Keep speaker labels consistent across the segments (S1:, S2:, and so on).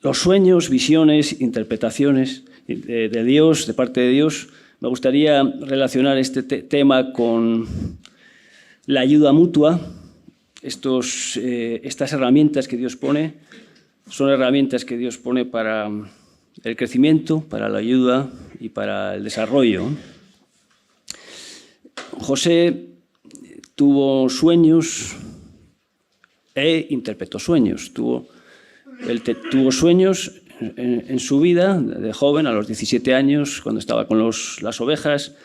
S1: los sueños, visiones, interpretaciones de Dios, de parte de Dios. Me gustaría relacionar este tema con la ayuda mutua. Estas herramientas que Dios pone son herramientas que Dios pone para el crecimiento, para la ayuda y para el desarrollo. José tuvo sueños e interpretó sueños. Él tuvo sueños en su vida de joven, a los 17 años, cuando estaba con las ovejas.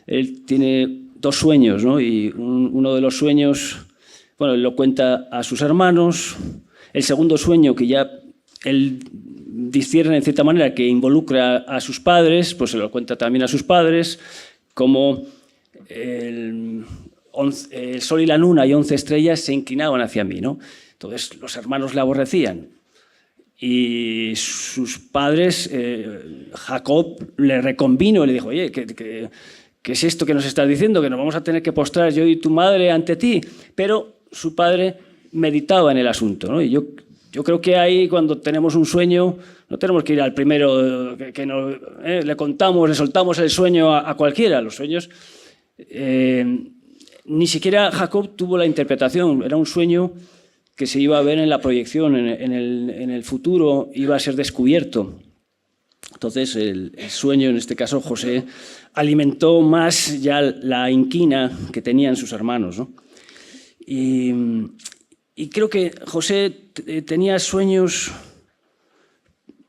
S1: Él tiene dos sueños, ¿no? Y uno de los sueños, bueno, él lo cuenta a sus hermanos. El segundo sueño, que ya él discierne en cierta manera, que involucra a sus padres, pues se lo cuenta también a sus padres, como el sol y la luna y 11 estrellas se inclinaban hacia mí, ¿no? Entonces los hermanos le aborrecían y sus padres, Jacob, le reconvino y le dijo: oye, ¿qué es esto que nos estás diciendo? Que nos vamos a tener que postrar yo y tu madre ante ti. Pero su padre meditaba en el asunto, ¿no? Y yo creo que ahí, cuando tenemos un sueño, no tenemos que ir al primero que le contamos, le soltamos el sueño a cualquiera. Los sueños, ni siquiera Jacob tuvo la interpretación. Era un sueño que se iba a ver en la proyección, en el futuro iba a ser descubierto. Entonces el sueño, en este caso José, alimentó más ya la inquina que tenían sus hermanos, ¿no? Y creo que José tenía sueños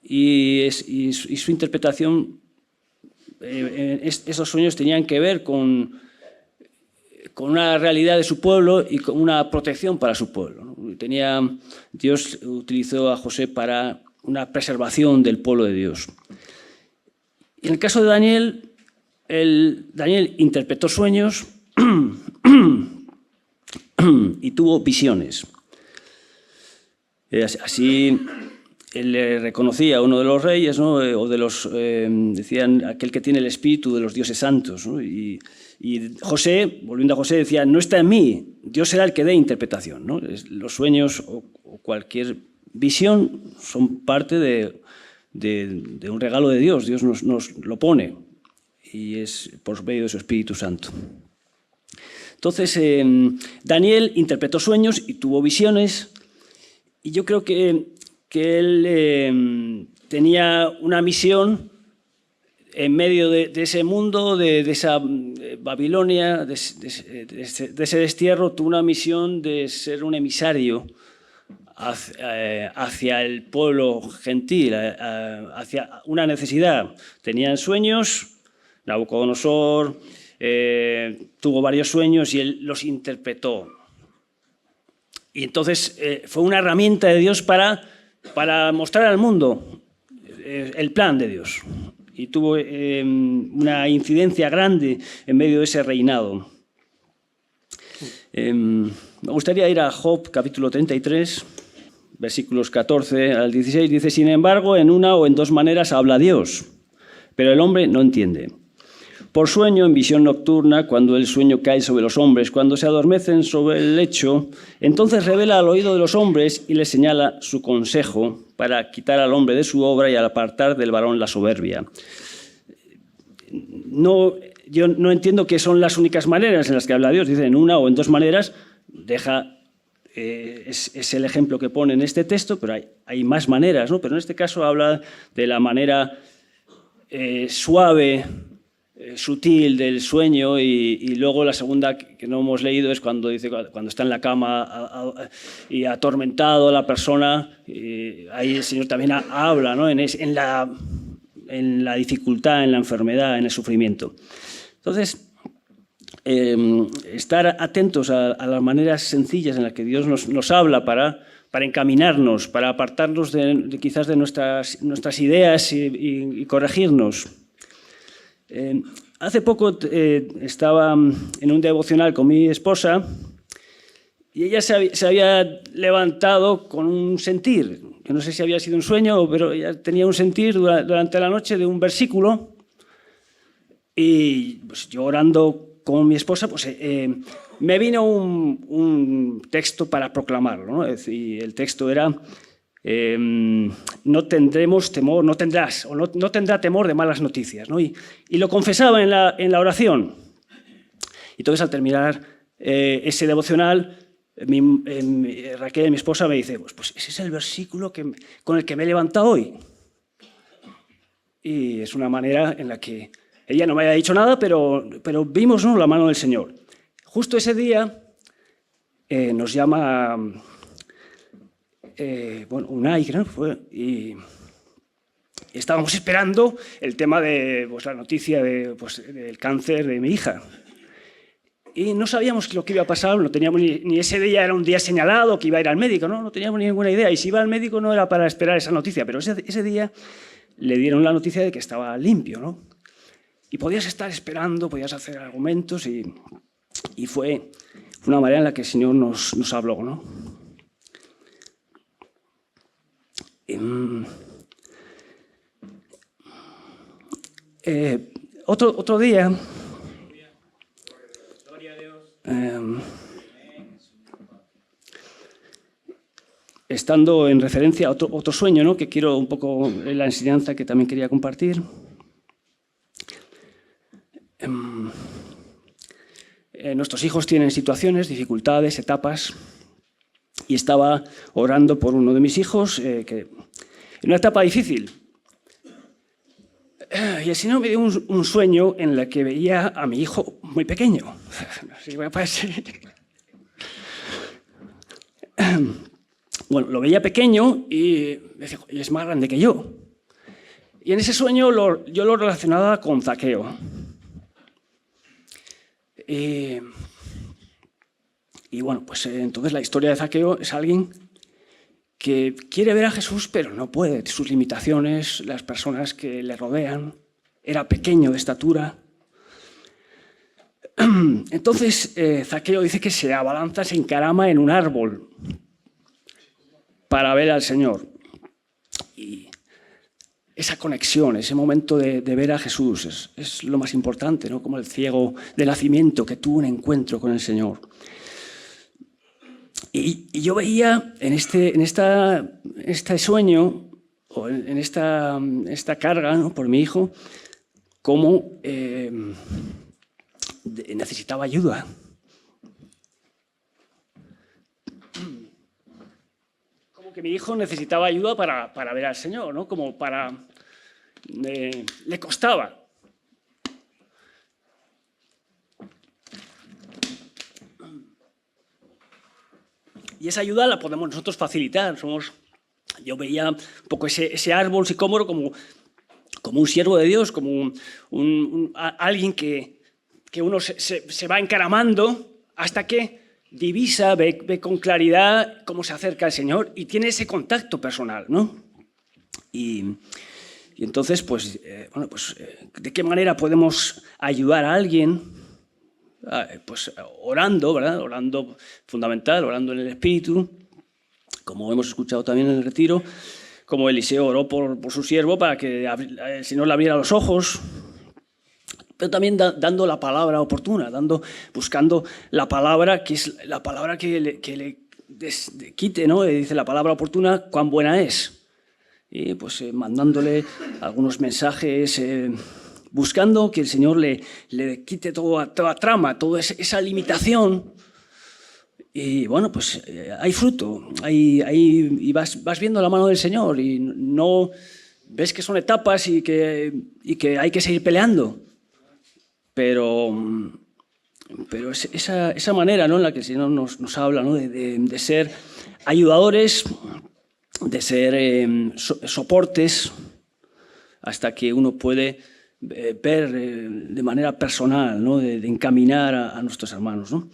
S1: y su interpretación, esos sueños tenían que ver con una realidad de su pueblo y con una protección para su pueblo, ¿no? Dios utilizó a José para una preservación del pueblo de Dios. Y en el caso de Daniel, Daniel interpretó sueños y tuvo visiones. Así él le reconocía a uno de los reyes, ¿no? O de los, decían, aquel que tiene el espíritu de los dioses santos, ¿no? Y José, volviendo a José, decía: no está en mí, Dios será el que dé interpretación, ¿no? Los sueños o cualquier visión son parte de un regalo de Dios. Dios nos lo pone y es por medio de su Espíritu Santo. Entonces, Daniel interpretó sueños y tuvo visiones, y yo creo que él tenía una misión en medio de ese mundo, de esa Babilonia, de ese destierro. Tuvo una misión de ser un emisario hacia el pueblo gentil, hacia una necesidad. Tenían sueños, Nabucodonosor tuvo varios sueños y él los interpretó. Y entonces fue una herramienta de Dios para mostrar al mundo el plan de Dios. Y tuvo una incidencia grande en medio de ese reinado. Me gustaría ir a Job, capítulo 33, versículos 14 al 16. Dice: sin embargo, en una o en dos maneras habla Dios, pero el hombre no entiende. Por sueño, en visión nocturna, cuando el sueño cae sobre los hombres, cuando se adormecen sobre el lecho, entonces revela al oído de los hombres y les señala su consejo para quitar al hombre de su obra y al apartar del varón la soberbia. Yo no entiendo que son las únicas maneras en las que habla Dios. Dice en una o en dos maneras, es el ejemplo que pone en este texto, pero hay más maneras, ¿no? Pero en este caso habla de la manera suave, sutil del sueño, y luego la segunda que no hemos leído es cuando dice, cuando está en la cama y atormentado a la persona, ahí el Señor también habla, ¿no? en la dificultad, en la enfermedad, en el sufrimiento. Entonces, estar atentos a las maneras sencillas en las que Dios nos habla para encaminarnos, para apartarnos quizás de nuestras ideas y corregirnos. Hace poco estaba en un devocional con mi esposa y ella se había levantado con un sentir, que no sé si había sido un sueño, pero ella tenía un sentir durante la noche de un versículo, y pues, yo orando con mi esposa, pues me vino un texto para proclamarlo, ¿no? Y el texto era: no tendremos temor, no tendrá temor de malas noticias, ¿no? Y lo confesaba en la oración. Y entonces, al terminar ese devocional, Raquel, mi esposa, me dice, pues ese es el versículo con el que me he levantado hoy. Y es una manera en la que ella no me había dicho nada, pero vimos, ¿no?, la mano del Señor. Justo ese día nos llama Unai, creo que fue, y estábamos esperando el tema de la noticia del cáncer de mi hija. Y no sabíamos lo que iba a pasar, no teníamos ni ese día era un día señalado que iba a ir al médico, no teníamos ni ninguna idea. Y si iba al médico no era para esperar esa noticia, pero ese día le dieron la noticia de que estaba limpio, ¿no? Y podías estar esperando, podías hacer argumentos y fue una manera en la que el Señor nos habló, ¿no? Otro día, estando en referencia a otro sueño, ¿no?, que quiero un poco la enseñanza que también quería compartir. Nuestros hijos tienen situaciones, dificultades, etapas, y estaba orando por uno de mis hijos, que en una etapa difícil. Y el Señor me dio un sueño en el que veía a mi hijo muy pequeño. No sé si voy a parecer. Bueno, lo veía pequeño y decía, es más grande que yo. Y en ese sueño yo lo relacionaba con Zaqueo. Y bueno, pues entonces la historia de Zaqueo es alguien que quiere ver a Jesús, pero no puede. Sus limitaciones, las personas que le rodean, era pequeño de estatura. Entonces Zaqueo dice que se abalanza, se encarama en un árbol para ver al Señor. Y esa conexión, ese momento de ver a Jesús es lo más importante, ¿no? Como el ciego de nacimiento que tuvo un encuentro con el Señor. Y yo veía en este sueño, o en esta carga, ¿no?, por mi hijo, cómo necesitaba ayuda. Como que mi hijo necesitaba ayuda para ver al Señor, ¿no? Como le costaba. Y esa ayuda la podemos nosotros facilitar. Yo veía un poco ese árbol sicómoro como un siervo de Dios, como alguien que uno se va encaramando hasta que divisa, ve con claridad cómo se acerca al Señor y tiene ese contacto personal, ¿no? Y entonces, ¿de qué manera podemos ayudar a alguien? Pues orando, ¿verdad? Orando fundamental, orando en el Espíritu, como hemos escuchado también en el retiro, como Eliseo oró por su siervo para que el Señor le abriera los ojos, pero también dando la palabra oportuna, buscando la palabra que es la palabra que le quite, ¿no? Dice la palabra oportuna, cuán buena es. Y pues mandándole algunos mensajes, buscando que el Señor le quite toda trama, toda esa limitación. Y bueno, pues hay fruto, y vas viendo la mano del Señor y no ves que son etapas y que hay que seguir peleando. Pero esa manera, ¿no?, en la que el Señor nos habla, ¿no?, de ser ayudadores, de ser soportes, hasta que uno puede ver de manera personal, ¿no?, de encaminar a nuestros hermanos, ¿no?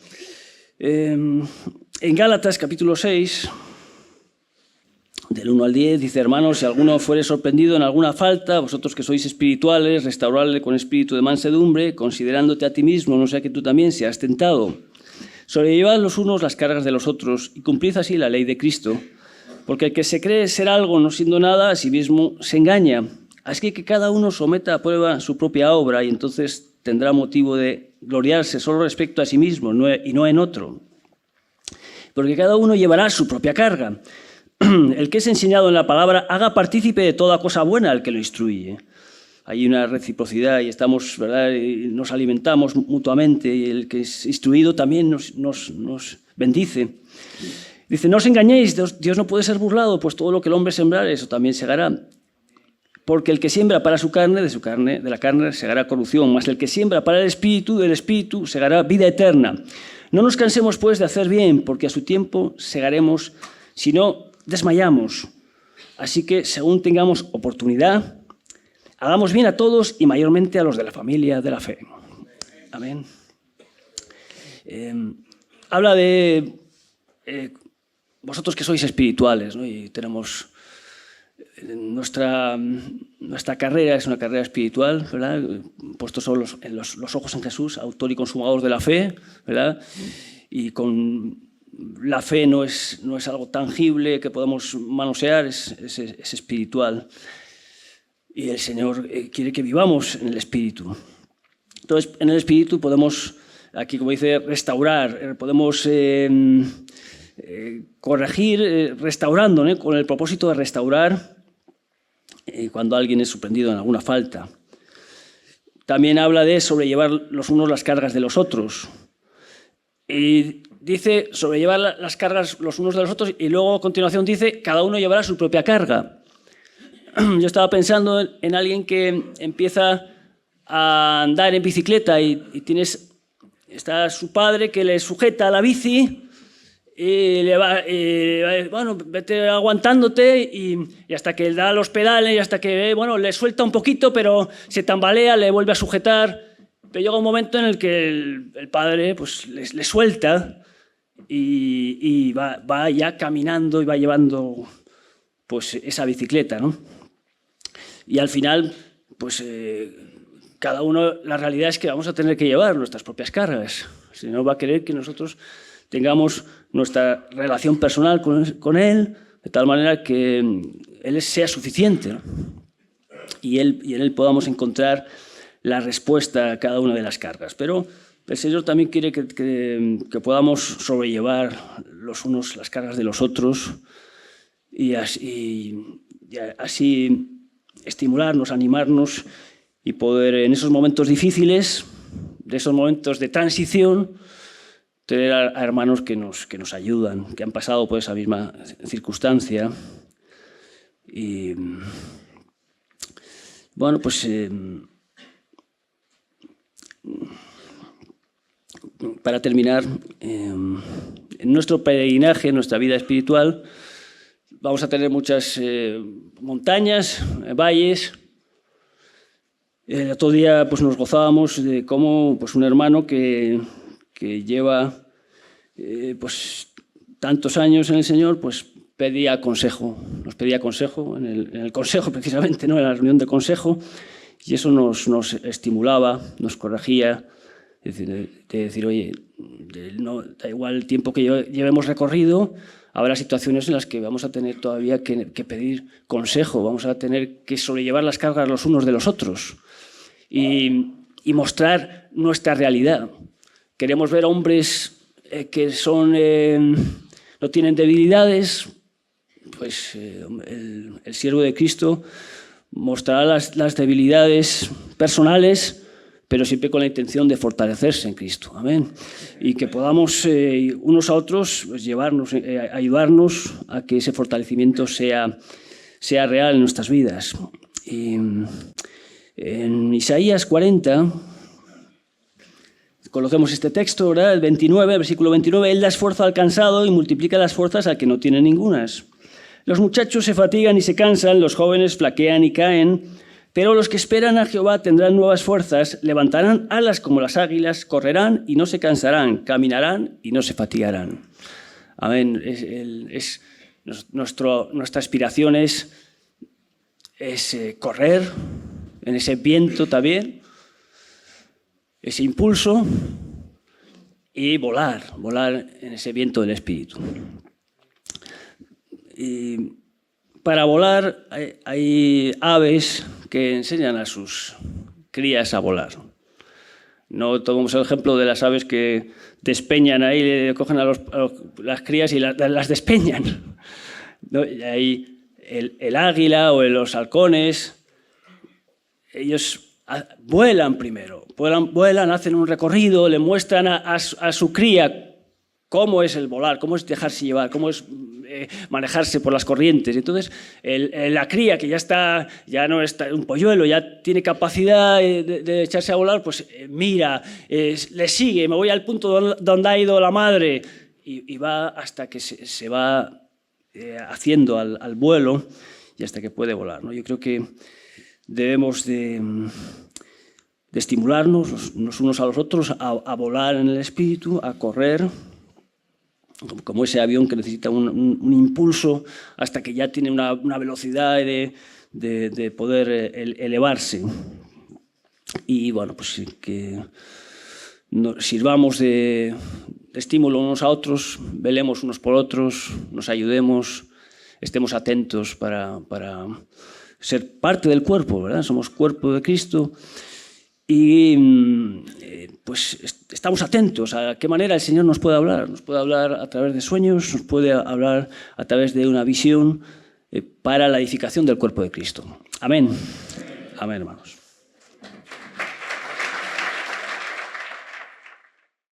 S1: En Gálatas capítulo 6, del 1 al 10, dice: hermanos, si alguno fuere sorprendido en alguna falta, vosotros que sois espirituales, restauradle con espíritu de mansedumbre, considerándote a ti mismo, no sea que tú también seas tentado. Sobrellevad los unos las cargas de los otros y cumplid así la ley de Cristo, porque el que se cree ser algo no siendo nada, a sí mismo se engaña. Así que cada uno someta a prueba su propia obra y entonces tendrá motivo de gloriarse solo respecto a sí mismo y no en otro. Porque cada uno llevará su propia carga. El que es enseñado en la palabra haga partícipe de toda cosa buena al que lo instruye. Hay una reciprocidad y estamos, ¿verdad? Y nos alimentamos mutuamente y el que es instruido también nos bendice. Dice, no os engañéis, Dios no puede ser burlado, pues todo lo que el hombre sembrar, eso también segará. Porque el que siembra para su carne, de la carne segará corrupción, mas el que siembra para el Espíritu, del Espíritu segará vida eterna. No nos cansemos, pues, de hacer bien, porque a su tiempo segaremos, si no desmayamos. Así que, según tengamos oportunidad, hagamos bien a todos y mayormente a los de la familia de la fe. Amén. Habla de vosotros que sois espirituales, ¿no? Y tenemos nuestra carrera es una carrera espiritual, ¿verdad? Puestos son los ojos en Jesús, autor y consumador de la fe, ¿verdad? Y con la fe no es algo tangible que podamos manosear, es espiritual. Y el Señor quiere que vivamos en el Espíritu. Entonces, en el Espíritu podemos, aquí como dice, restaurar, podemos corregir, restaurando, ¿no? Con el propósito de restaurar cuando alguien es sorprendido en alguna falta. También habla de sobrellevar los unos las cargas de los otros. Y dice sobrellevar las cargas los unos de los otros y luego a continuación dice cada uno llevará su propia carga. Yo estaba pensando en alguien que empieza a andar en bicicleta y está su padre que le sujeta la bici y le va, bueno, vete aguantándote y hasta que da los pedales y hasta que, bueno, le suelta un poquito, pero se tambalea, le vuelve a sujetar. Pero llega un momento en el que el padre pues, le suelta y va ya caminando y va llevando pues, esa bicicleta, ¿no? Y al final, pues cada uno, la realidad es que vamos a tener que llevar nuestras propias cargas. Si no, va a querer que nosotros tengamos nuestra relación personal con Él, de tal manera que Él sea suficiente, ¿no? Y en Él podamos encontrar la respuesta a cada una de las cargas. Pero el Señor también quiere que podamos sobrellevar los unos las cargas de los otros y así estimularnos, animarnos y poder en esos momentos difíciles, de esos momentos de transición, tener a hermanos que nos ayudan, que han pasado por esa misma circunstancia. Y bueno, pues para terminar, en nuestro peregrinaje, en nuestra vida espiritual, vamos a tener muchas montañas, valles. El otro día pues, nos gozábamos de cómo pues, un hermano que lleva pues, tantos años en el Señor, pues pedía consejo, nos pedía consejo en el consejo precisamente, ¿no? En la reunión de consejo, y eso nos estimulaba, nos corregía, de decir, oye, no, da igual el tiempo que llevemos recorrido, habrá situaciones en las que vamos a tener todavía que pedir consejo, vamos a tener que sobrellevar las cargas los unos de los otros y mostrar nuestra realidad. Queremos ver hombres que no tienen debilidades, pues el siervo de Cristo mostrará las debilidades personales, pero siempre con la intención de fortalecerse en Cristo. Amén. Y que podamos unos a otros pues, ayudarnos a que ese fortalecimiento sea real en nuestras vidas. Y en Isaías 40... conocemos este texto, ¿verdad? El 29, versículo 29, Él da esfuerzo al cansado y multiplica las fuerzas al que no tiene ningunas. Los muchachos se fatigan y se cansan, los jóvenes flaquean y caen, pero los que esperan a Jehová tendrán nuevas fuerzas, levantarán alas como las águilas, correrán y no se cansarán, caminarán y no se fatigarán. Amén. Nuestra aspiración es correr en ese viento también, ese impulso y volar en ese viento del Espíritu. Y para volar hay aves que enseñan a sus crías a volar. No tomamos el ejemplo de las aves que despeñan ahí, le cogen a las crías y las despeñan. ¿no? Y ahí el águila o los halcones, ellos vuelan primero, vuelan, hacen un recorrido, le muestran a su cría cómo es el volar, cómo es dejarse llevar, cómo es manejarse por las corrientes. Entonces, la cría que ya no está un polluelo, ya tiene capacidad de echarse a volar, pues mira, le sigue, me voy al punto donde ha ido la madre y va hasta que se va haciendo al vuelo y hasta que puede volar, ¿no? Yo creo que debemos de estimularnos los unos a los otros a volar en el espíritu, a correr, como ese avión que necesita un impulso hasta que ya tiene una velocidad de poder elevarse. Y bueno, pues que sirvamos de estímulo unos a otros, velemos unos por otros, nos ayudemos, estemos atentos para ser parte del cuerpo, ¿verdad? Somos cuerpo de Cristo. Y pues estamos atentos a qué manera el Señor nos puede hablar. Nos puede hablar a través de sueños, nos puede hablar a través de una visión para la edificación del cuerpo de Cristo. Amén. Amén, hermanos.